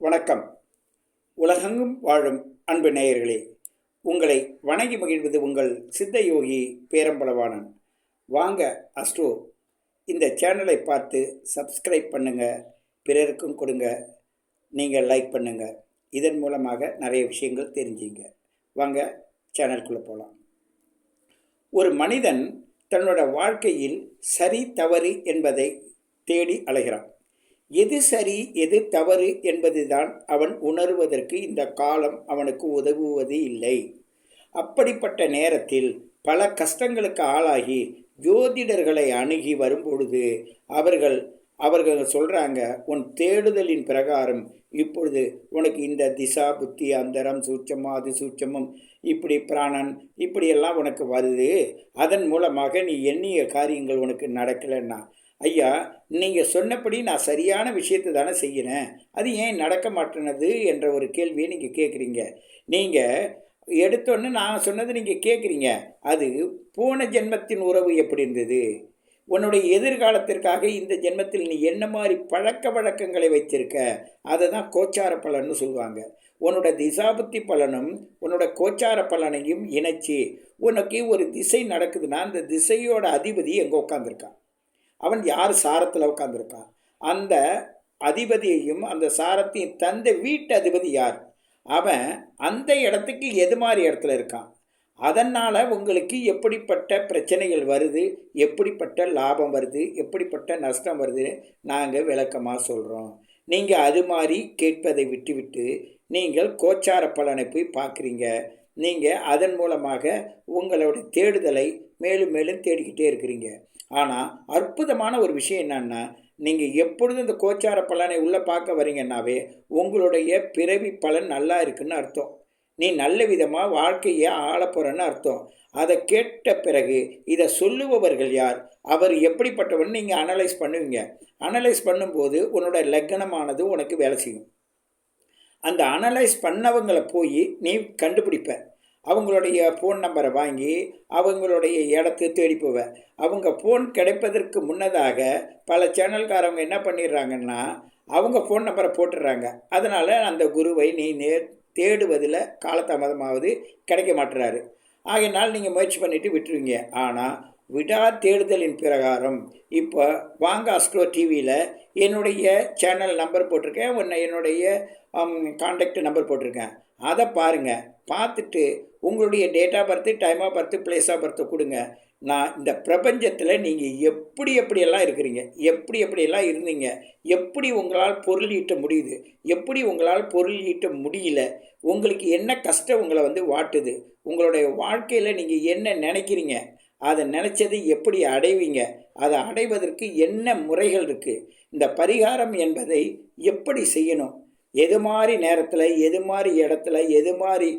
வணக்கம். உலகெங்கும் வாழும் அன்பு நேயர்களே, உங்களை வணங்கி மகிழ்வது உங்கள் சித்த யோகி பேரம்பளவானன். வாங்க அஸ்ட்ரோ இந்த சேனலை பார்த்து சப்ஸ்கிரைப் பண்ணுங்க, பிறருக்கும் கொடுங்க, நீங்கள் லைக் பண்ணுங்க. இதன் மூலமாக நிறைய விஷயங்கள் தெரிஞ்சுங்க. வாங்க சேனலுக்குள்ளே போகலாம். ஒரு மனிதன் தன்னோட வாழ்க்கையில் சரி தவறு என்பதை தேடி அலைகிறான். எது சரி எது தவறு என்பதுதான் அவன் உணர்வதற்கு இந்த காலம் அவனுக்கு உதவுவது இல்லை. அப்படிப்பட்ட நேரத்தில் பல கஷ்டங்களுக்கு ஆளாகி ஜோதிடர்களை அணுகி வரும்பொழுது அவர்கள் சொல்கிறாங்க, உன் தேடுதலின் பிரகாரம் இப்பொழுது உனக்கு இந்த திசா புத்தி அந்தரம் சூட்சமம் அது சூட்சமம் இப்படி பிராணன் இப்படியெல்லாம் உனக்கு வருது, அதன் மூலமாக நீ எண்ணிய காரியங்கள் உனக்கு நடக்கலைன்னா, ஐயா நீங்கள் சொன்னபடி நான் சரியான விஷயத்தை தானே செய்கிறேன், அது ஏன் நடக்க மாட்டேனது என்ற ஒரு கேள்வியை நீங்கள் கேட்குறீங்க. நீங்கள் எடுத்தோன்னு நான் சொன்னது நீங்கள் கேட்குறீங்க. அது போன ஜென்மத்தின் உறவு எப்படி இருந்தது, உன்னுடைய எதிர்காலத்திற்காக இந்த ஜென்மத்தில் நீ என்ன மாதிரி பழக்க வழக்கங்களை வைத்திருக்க, அதை தான் கோச்சார பலன்னு சொல்லுவாங்க. உன்னோட திசாபுத்தி பலனும் உன்னோட கோச்சார பலனையும் இணைச்சி உனக்கு ஒரு திசை நடக்குதுன்னா அந்த திசையோட அதிபதி எங்கே உட்காந்துருக்கான், அவன் யார் சாரத்தில் உட்காந்துருக்கான், அந்த அதிபதியையும் அந்த சாரத்தையும் தந்த வீட்டு அதிபதி யார், அவன் அந்த இடத்துக்கு எது மாதிரி இடத்துல இருக்கான், அதனால் உங்களுக்கு எப்படிப்பட்ட பிரச்சனைகள் வருது, எப்படிப்பட்ட லாபம் வருது, எப்படிப்பட்ட நஷ்டம் வருது நாங்கள் விளக்கமாக சொல்கிறோம். நீங்கள் அது மாதிரி கேட்பதை விட்டுவிட்டு நீங்கள் கோச்சார பலனை போய் பார்க்குறீங்க. நீங்கள் அதன் மூலமாக உங்களோட தேடுதலை மேலும் மேலும் தேடிக்கிட்டே இருக்கிறீங்க. ஆனால் அற்புதமான ஒரு விஷயம் என்னன்னா, நீங்கள் எப்பொழுதும் இந்த கோச்சார பலனை உள்ளே பார்க்க வரீங்கன்னாவே உங்களுடைய பிறவி பலன் நல்லா இருக்குன்னு அர்த்தம். நீ நல்ல விதமாக வாழ்க்கையை ஆளப்போறன்னு அர்த்தம். அதை கேட்ட பிறகு இதை சொல்லுபவர்கள் யார், அவர் எப்படிப்பட்டவன் நீங்கள் அனலைஸ் பண்ணுவீங்க. அனலைஸ் பண்ணும்போது உன்னோட லக்னமானது உனக்கு வேலை செய்யும். அந்த அனலைஸ் பண்ணவங்களை போய் நீ கண்டுபிடிப்ப. அவங்களுடைய ஃபோன் நம்பரை வாங்கி அவங்களுடைய இடத்து தேடி போவேன். அவங்க ஃபோன் கிடைப்பதற்கு முன்னதாக பல சேனல்காரவங்க என்ன பண்ணிடுறாங்கன்னா அவங்க ஃபோன் நம்பரை போட்டுடுறாங்க. அதனால் அந்த குருவை நீ தேடுவதில் காலதாமதமாவது கிடைக்க மாட்டுறாரு. ஆகையினால் நீங்கள் முயற்சி பண்ணிவிட்டு விட்டுருவீங்க. ஆனால் விடா தேடுதலின் பிரகாரம் இப்போ வாங்க அஸ்ட்ரோ டிவியில் என்னுடைய சேனல் நம்பர் போட்டிருக்கேன், என்னுடைய கான்டாக்ட் நம்பர் போட்டிருக்கேன். அதை பாருங்கள். பார்த்துட்டு உங்களுடைய date of birth, time of birth, place of birth கொடுங்க. நான் இந்த பிரபஞ்சத்தில் நீங்கள் எப்படியெல்லாம் இருக்கிறீங்க, எப்படியெல்லாம் இருந்தீங்க, எப்படி உங்களால் பொருள் ஈட்ட முடியுது, எப்படி உங்களால் பொருள் ஈட்ட முடியல, உங்களுக்கு என்ன கஷ்டம் உங்களை வாட்டுது, உங்களுடைய வாழ்க்கையில் நீங்கள் என்ன நினைக்கிறீங்க, அதை நினச்சதை எப்படி அடைவீங்க, அதை அடைவதற்கு என்ன முறைகள் இருக்குது, இந்த பரிகாரம் என்பதை எப்படி செய்யணும், எது மாதிரி நேரத்தில், எது மாதிரி இடத்துல, எது மாதிரி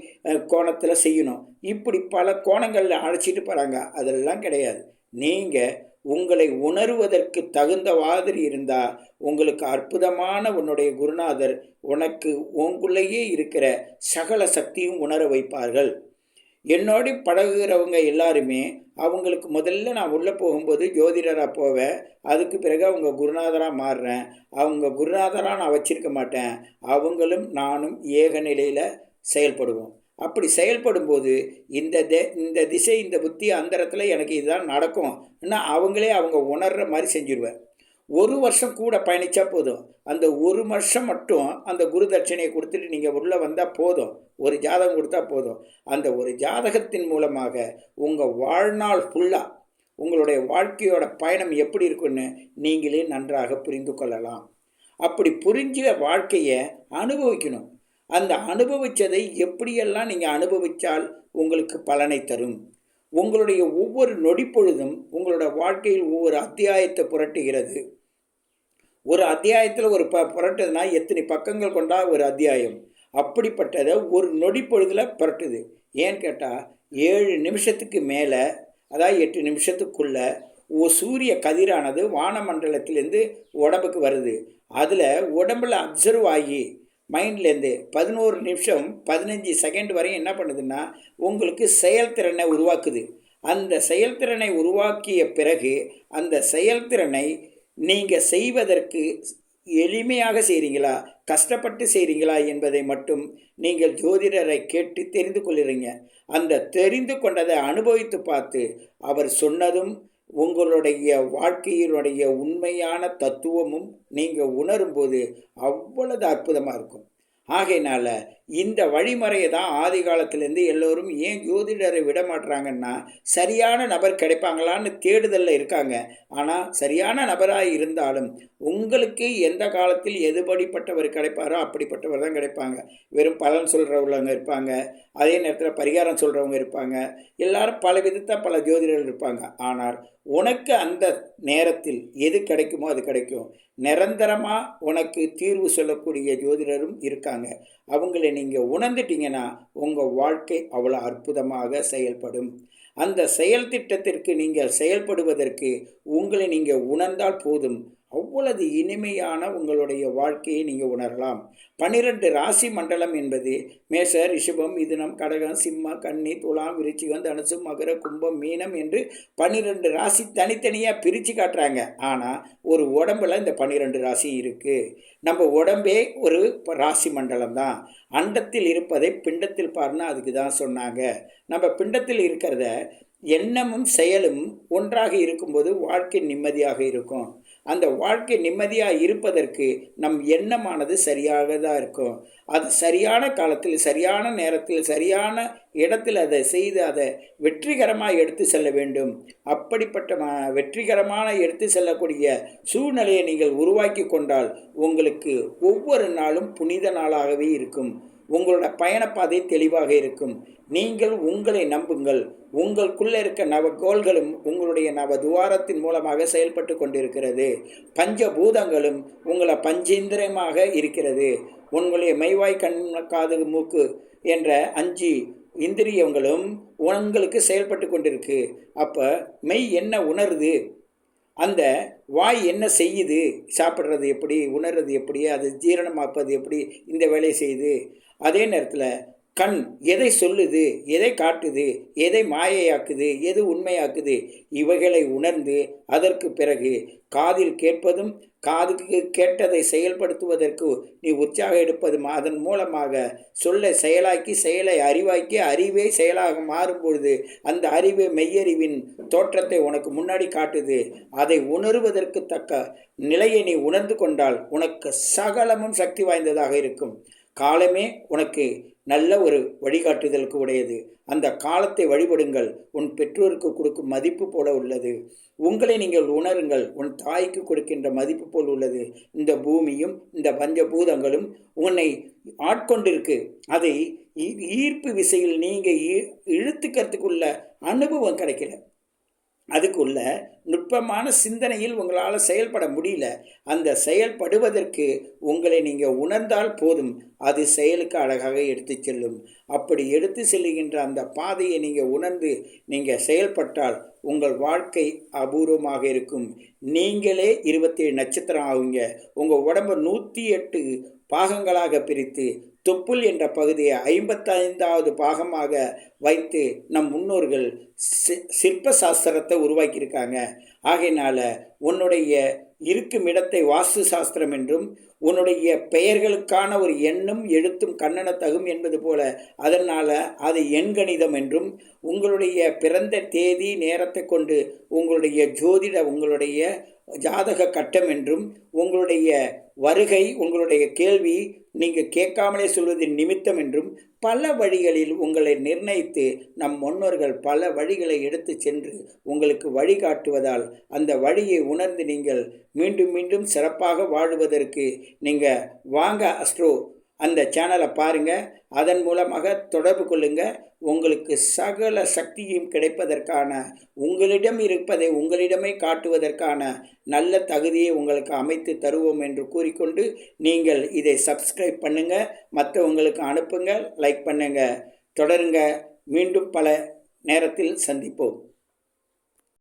கோணத்தில் செய்யணும், இப்படி பல கோணங்களில் அழைச்சிட்டு போகிறாங்க. அதெல்லாம் கிடையாது. நீங்கள் உங்களை உணர்வதற்கு தகுந்த மாதிரி இருந்தால் உங்களுக்கு அற்புதமான உன்னுடைய குருநாதர் உனக்கு உங்களுக்குள்ளேயே இருக்கிற சகல சக்தியும் உணர வைப்பார்கள். என்னோடு பழகுகிறவங்க எல்லாருமே அவங்களுக்கு முதல்ல நான் உள்ளே போகும்போது ஜோதிடராக போவேன், அதுக்கு பிறகு அவங்க குருநாதராக மாறுறேன். அவங்க குருநாதராக நான் வச்சிருக்க மாட்டேன். அவங்களும் நானும் ஏக நிலையில் செயல்படுவோம். அப்படி செயல்படும்போது இந்த திசை இந்த புத்தி அந்தரத்தில் எனக்கு இதுதான் நடக்கும் அவங்களே அவங்க உணர்கிற மாதிரி செஞ்சுருவேன். ஒரு வருஷம் கூட பயணித்தா போதும். அந்த ஒரு வருஷம் மட்டும் அந்த குரு தட்சணையை கொடுத்துட்டு நீங்கள் உள்ளே வந்தால் போதும். ஒரு ஜாதகம் கொடுத்தா போதும். அந்த ஒரு ஜாதகத்தின் மூலமாக உங்கள் வாழ்நாள் ஃபுல்லாக உங்களுடைய வாழ்க்கையோட பயணம் எப்படி இருக்குன்னு நீங்களே நன்றாக புரிந்து கொள்ளலாம். அப்படி புரிஞ்ச வாழ்க்கையை அனுபவிக்கணும். அந்த அனுபவித்ததை எப்படியெல்லாம் நீங்கள் அனுபவித்தால் உங்களுக்கு பலனை தரும். உங்களுடைய ஒவ்வொரு நொடிப்பொழுதும் உங்களோட வாழ்க்கையில் ஒவ்வொரு அத்தியாயத்தை புரட்டுகிறது. ஒரு அத்தியாயத்தில் ஒரு புரட்டுதுன்னா எத்தனை பக்கங்கள் கொண்டா ஒரு அத்தியாயம், அப்படிப்பட்டதை ஒரு நொடிப்பொழுதில் புரட்டுது. ஏன்னு கேட்டால் 7 நிமிஷத்துக்கு மேலே, அதாவது 8 நிமிஷத்துக்குள்ளே சூரிய கதிரானது வானமண்டலத்திலேருந்து உடம்புக்கு வருது. அதில் உடம்பில் அப்சர்வ் ஆகி மைண்ட்லேருந்து 11 நிமிஷம் 15 செகண்ட் வரையும் என்ன பண்ணுதுன்னா உங்களுக்கு செயல்திறனை உருவாக்குது. அந்த செயல்திறனை உருவாக்கிய பிறகு அந்த செயல்திறனை நீங்கள் செய்வதற்கு எளிமையாக செய்கிறீங்களா, கஷ்டப்பட்டு செய்கிறீங்களா என்பதை மட்டும் நீங்கள் ஜோதிடரை கேட்டு தெரிந்து கொள்கிறீங்க. அந்த தெரிந்து கொண்டதை அனுபவித்து பார்த்து அவர் சொன்னதும் உங்களுடைய வாழ்க்கையினுடைய உண்மையான தத்துவமும் நீங்கள் உணரும்போது அவ்வளவு அற்புதமாக இருக்கும். ஆகையினால இந்த வழிமுறையை தான் ஆதி காலத்திலேருந்து எல்லோரும் ஏன் ஜோதிடரை விட மாட்டுறாங்கன்னா, சரியான நபர் கிடைப்பாங்களான்னு தேடுதலில் இருக்காங்க. ஆனால் சரியான நபராக இருந்தாலும் உங்களுக்கு எந்த காலத்தில் எதுபடிப்பட்டவர் கிடைப்பாரோ அப்படிப்பட்டவர் தான் கிடைப்பாங்க. வெறும் பலன் சொல்கிறவங்க இருப்பாங்க, அதே நேரத்தில் பரிகாரம் சொல்கிறவங்க இருப்பாங்க, எல்லாரும் பல விதத்தில் பல ஜோதிடர்கள் இருப்பாங்க. ஆனால் உனக்கு அந்த நேரத்தில் எது கிடைக்குமோ அது கிடைக்கும். நிரந்தரமாக உனக்கு தீர்வு சொல்லக்கூடிய ஜோதிடரும் இருக்காங்க. அவங்கள நீங்கள் உணர்ந்துட்டீங்கன்னா உங்கள் வாழ்க்கை அவ்வளோ அற்புதமாக செயல்படும். அந்த செயல் திட்டத்திற்கு நீங்கள் செயல்படுவதற்கு உங்களை நீங்கள் உணர்ந்தால் போதும், அவ்வளவு இனிமையான உங்களுடைய வாழ்க்கையை நீங்கள் உணரலாம். 12 ராசி மண்டலம் என்பது மேஷ, ரிஷபம், மிதுனம், கடகம், சிம்ம, கன்னி, துலாம், விருச்சிகம், தனுசு, மகர, கும்பம், மீனம் என்று 12 ராசி தனித்தனியாக பிரித்து காட்டுறாங்க. ஆனால் ஒரு உடம்புல இந்த 12 ராசி இருக்குது. நம்ம உடம்பே ஒரு ராசி மண்டலம் தான். அண்டத்தில் இருப்பதை பிண்டத்தில் பாருன்னா அதுக்கு தான் சொன்னாங்க. நம்ம பிண்டத்தில் இருக்கிறத எண்ணமும் செயலும் ஒன்றாக இருக்கும்போது வாழ்க்கை நிம்மதியாக இருக்கும். அந்த வாழ்க்கை நிம்மதியாக இருப்பதற்கு நம் எண்ணமானது சரியாக தான் இருக்கும். அது சரியான காலத்தில், சரியான நேரத்தில், சரியான இடத்தில் அதை செய்து அதை வெற்றிகரமாக எடுத்து செல்ல வேண்டும். அப்படிப்பட்ட வெற்றிகரமான எடுத்து செல்லக்கூடிய சூழ்நிலையை நீங்கள் உருவாக்கி கொண்டால் உங்களுக்கு ஒவ்வொரு நாளும் புனித நாளாகவே இருக்கும். உங்களோட பயணப்பாதை தெளிவாக இருக்கும். நீங்கள் உங்களை நம்புங்கள். உங்களுக்குள்ளே இருக்க நவகோள்களும் உங்களுடைய நவ துவாரத்தின் மூலமாக செயல்பட்டு கொண்டிருக்கிறது. பஞ்சபூதங்களும் உங்களை பஞ்சேந்திரியமாக இருக்கிறது. உங்களுடைய மெய்வாய், கண், காது, மூக்கு என்ற 5 இந்திரியங்களும் உங்களுக்கு செயல்பட்டு கொண்டிருக்கு. அப்போ மெய் என்ன உணருது, அந்த வாய் என்ன செய்யுது, சாப்பிட்றது எப்படி, உணர்றது எப்படி, அது ஜீரணமாப்பது எப்படி, இந்த வேலையை செய்யுது. அதே நேரத்தில் கண் எதை சொல்லுது, எதை காட்டுது, எதை மாயையாக்குது, எது உண்மையாக்குது, இவைகளை உணர்ந்து அதற்கு பிறகு காதில் கேட்பதும் காதுக்கு கேட்டதை செயல்படுத்துவதற்கு நீ உற்சாகம் எடுப்பதும் அதன் மூலமாக சொல்லை செயலாக்கி செயலை அறிவாக்கி அறிவே செயலாக மாறும்பொழுது அந்த அறிவே மெய்யறிவின் தோற்றத்தை உனக்கு முன்னாடி காட்டுது. அதை உணர்வதற்கு தக்க நிலையை நீ உணர்ந்து கொண்டால் உனக்கு சகலமும் சக்தி வாய்ந்ததாக இருக்கும். காலமே உனக்கு நல்ல ஒரு வழிகாட்டுதலுக்கு உடையது. அந்த காலத்தை வழிபடுங்கள். உன் பெற்றோருக்கு கொடுக்கும் மதிப்பு போல உள்ளது. உங்களை நீங்கள் உணருங்கள். உன் தாய்க்கு கொடுக்கின்ற மதிப்பு போல் உள்ளது. இந்த பூமியும் இந்த பஞ்சபூதங்களும் உன்னை ஆட்கொண்டிருக்கு. அதை ஈர்ப்பு விசையில் நீங்கள் இழுத்துக்கிறதுக்குள்ள அனுபவம் கிடைக்கல. அதுக்குள்ள நுட்பமான சிந்தனையில் உங்களால் செயல்பட முடியல. அந்த செயல்படுவதற்கு உங்களை நீங்கள் உணர்ந்தால் போதும், அது செயலுக்கு அழகாக எடுத்து செல்லும். அப்படி எடுத்து செல்லுகின்ற அந்த பாதையை நீங்கள் உணர்ந்து நீங்கள் செயல்பட்டால் உங்கள் வாழ்க்கை அபூர்வமாக இருக்கும். நீங்களே 27 நட்சத்திரம் ஆகுங்க. உங்கள் உடம்பை 108 பாகங்களாக பிரித்து தொப்புள் என்ற பகுதியை 55வது பாகமாக வைத்து நம் முன்னோர்கள் சிற்ப சாஸ்திரத்தை உருவாக்கியிருக்காங்க. ஆகையினால உன்னுடைய இருக்கும் இடத்தை வாஸ்து சாஸ்திரம் என்றும் உன்னுடைய பெயர்களுக்கான ஒரு எண்ணும் எழுத்தும் கண்ணன தகும் என்பது போல அதனால் அது எண்கணிதம் என்றும் உங்களுடைய பிறந்த தேதி நேரத்தை கொண்டு உங்களுடைய ஜோதிட உங்களுடைய ஜாதக கட்டம் என்றும் உங்களுடைய வருகை உங்களுடைய கேள்வி நீங்கள் கேட்காமலே சொல்வதின் நிமித்தம் என்றும் பல வழிகளில் உங்களை நிர்ணயித்து நம் முன்னோர்கள் பல வழிகளை எடுத்து சென்று உங்களுக்கு வழிகாட்டுவதால் அந்த வழியை உணர்ந்து நீங்கள் மீண்டும் மீண்டும் சிறப்பாக வாழுவதற்கு நீங்கள் வாங்க அஸ்ட்ரோ அந்த சேனலை பாருங்கள். அதன் மூலமாக தொடர்பு கொள்ளுங்கள். உங்களுக்கு சகல சக்தியும் கிடைப்பதற்கான உங்களிடம் இருப்பதை உங்களிடமே காட்டுவதற்கான நல்ல தகுதியை உங்களுக்கு அமைத்து தருவோம் என்று கூறிக்கொண்டு நீங்கள் இதை சப்ஸ்கிரைப் பண்ணுங்கள், மற்றவங்களுக்கு அனுப்புங்க, லைக் பண்ணுங்கள், தொடருங்க. மீண்டும் பல நேரத்தில் சந்திப்போம்.